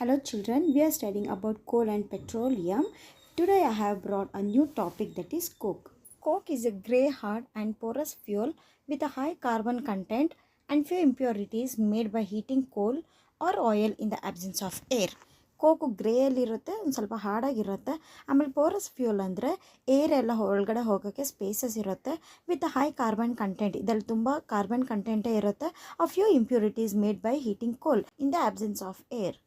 Hello children, we are studying about coal and petroleum. Today I have brought a new topic, that is coke. Coke is a grey hard and porous fuel with a high carbon content and few impurities made by heating coal or oil in the absence of air. Coke ಗ್ರೇಯಲ್ಲಿರುತ್ತೆ, ಒಂದು ಸ್ವಲ್ಪ ಹಾರ್ಡಾಗಿರುತ್ತೆ. ಆಮೇಲೆ Porus fuel ಅಂದರೆ air ಎಲ್ಲ ಒಳಗಡೆ ಹೋಗೋಕ್ಕೆ spaces ಇರುತ್ತೆ. With high carbon content, ಇದರಲ್ಲಿ ತುಂಬ ಕಾರ್ಬನ್ ಕಂಟೆಂಟೇ ಇರುತ್ತೆ. A few impurities made by heating coal in the absence of air.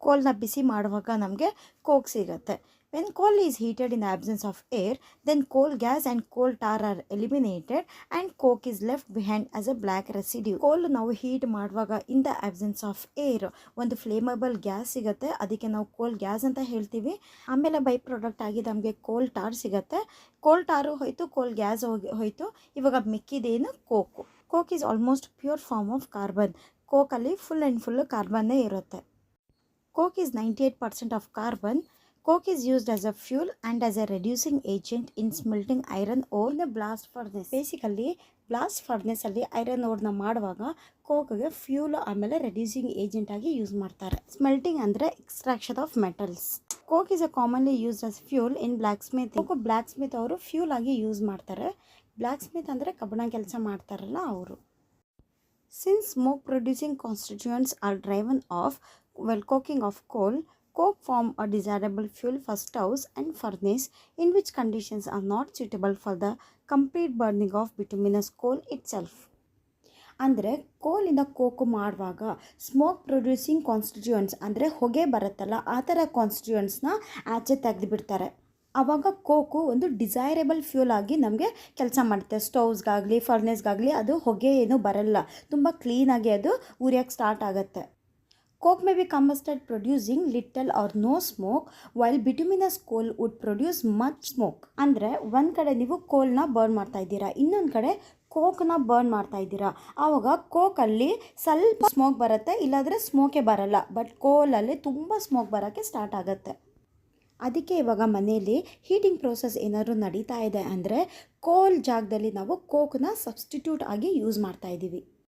ಕೋಲ್ನ ಬಿಸಿ ಮಾಡುವಾಗ ನಮಗೆ ಕೋಕ್ ಸಿಗುತ್ತೆ. When coal is heated in the absence of air, then coal gas and coal tar are eliminated and coke is left behind as a black residue. Coal ನಾವು heat ಮಾಡುವಾಗ in the absence of air ಒಂದು flammable gas ಸಿಗುತ್ತೆ, ಅದಕ್ಕೆ ನಾವು ಕೋಲ್ gas ಅಂತ ಹೇಳ್ತೀವಿ. ಆಮೇಲೆ ಬೈ ಪ್ರಾಡಕ್ಟ್ ಆಗಿ ನಮಗೆ ಕೋಲ್ ಟಾರ್ ಸಿಗುತ್ತೆ. ಕೋಲ್ ಟಾರು ಹೋಯಿತು, ಕೋಲ್ ಗ್ಯಾಸ್ ಹೋಯಿತು. ಇವಾಗ ಮಿಕ್ಕಿದೇನು coke. Coke is almost pure form of carbon. ಕೋಕಲ್ಲಿ ಫುಲ್ ಆ್ಯಂಡ್ ಫುಲ್ ಕಾರ್ಬನ್ನೇ ಇರುತ್ತೆ. Coke is 98% of carbon. Coke is used as a fuel and as a reducing agent in smelting iron ore in the blast furnace. Basically, blast furnace ಅಲ್ಲಿ iron ಓರ್ನ ಮಾಡುವಾಗ ಕೋಕ್ಗೆ fuel ಆಮೇಲೆ reducing agent ಆಗಿ use ಮಾಡ್ತಾರೆ. Smelting ಅಂದರೆ extraction of metals. Coke is a commonly used as fuel in black Smith. Coke black Smith ಅವರು fuel ಆಗಿ use ಮಾಡ್ತಾರೆ. Black Smith ಅಂದರೆ ಕಬ್ಬಣ ಕೆಲಸ ಮಾಡ್ತಾರಲ್ಲ ಅವರು. Since smoke producing constituents are driven off while coking of coal, coke form a desirable fuel for stoves and furnace, in which conditions are not suitable for the complete burning of bituminous coal itself. ಅಂದರೆ ಕೋಲಿಂದ Coke ಮಾಡುವಾಗ smoke producing constituents ಅಂದರೆ ಹೊಗೆ ಬರುತ್ತಲ್ಲ, ಆ ಥರ ಕಾನ್ಸ್ಟಿಟ್ಯೂಯೆಂಟ್ಸ್ನ ಆಚೆ ತೆಗೆದುಬಿಡ್ತಾರೆ. ಆವಾಗ Coke ಒಂದು ಡಿಸೈರೇಬಲ್ ಫ್ಯೂಲ್ ಆಗಿ ನಮಗೆ ಕೆಲಸ ಮಾಡುತ್ತೆ. ಸ್ಟೌವ್ಸ್ಗಾಗಲಿ ಫರ್ನೇಸ್ಗಾಗಲಿ ಅದು ಹೊಗೆ ಏನೂ ಬರಲ್ಲ, ತುಂಬ ಕ್ಲೀನಾಗಿ ಅದು ಉರಿಯೋಕ್ಕೆ ಸ್ಟಾರ್ಟ್ ಆಗುತ್ತೆ. Coke may be combusted producing little or no smoke, while bituminous coal would produce much smoke. ಅಂದರೆ ಒಂದು ಕಡೆ ನೀವು ಕೋಲ್ನ ಬರ್ನ್ ಮಾಡ್ತಾ ಇದ್ದೀರಾ, ಇನ್ನೊಂದು ಕಡೆ ಕೋಕ್ನ ಬರ್ನ್ ಮಾಡ್ತಾ ಇದ್ದೀರಾ. ಆವಾಗ ಕೋಕಲ್ಲಿ ಸ್ವಲ್ಪ ಸ್ಮೋಕ್ ಬರುತ್ತೆ, ಇಲ್ಲಾಂದರೆ ಸ್ಮೋಕೇ ಬರಲ್ಲ. ಬಟ್ ಕೋಲಲ್ಲಿ ತುಂಬ ಸ್ಮೋಕ್ ಬರೋಕ್ಕೆ ಸ್ಟಾರ್ಟ್ ಆಗುತ್ತೆ. ಅದಕ್ಕೆ ಇವಾಗ ಮನೆಯಲ್ಲಿ ಹೀಟಿಂಗ್ ಪ್ರೋಸೆಸ್ ಏನಾದರೂ ನಡೀತಾ ಇದೆ ಅಂದರೆ ಕೋಲ್ ಜಾಗದಲ್ಲಿ ನಾವು ಕೋಕ್ನ ಸಬ್ಸ್ಟಿಟ್ಯೂಟ್ ಆಗಿ ಯೂಸ್ ಮಾಡ್ತಾ ಇದ್ದೀವಿ.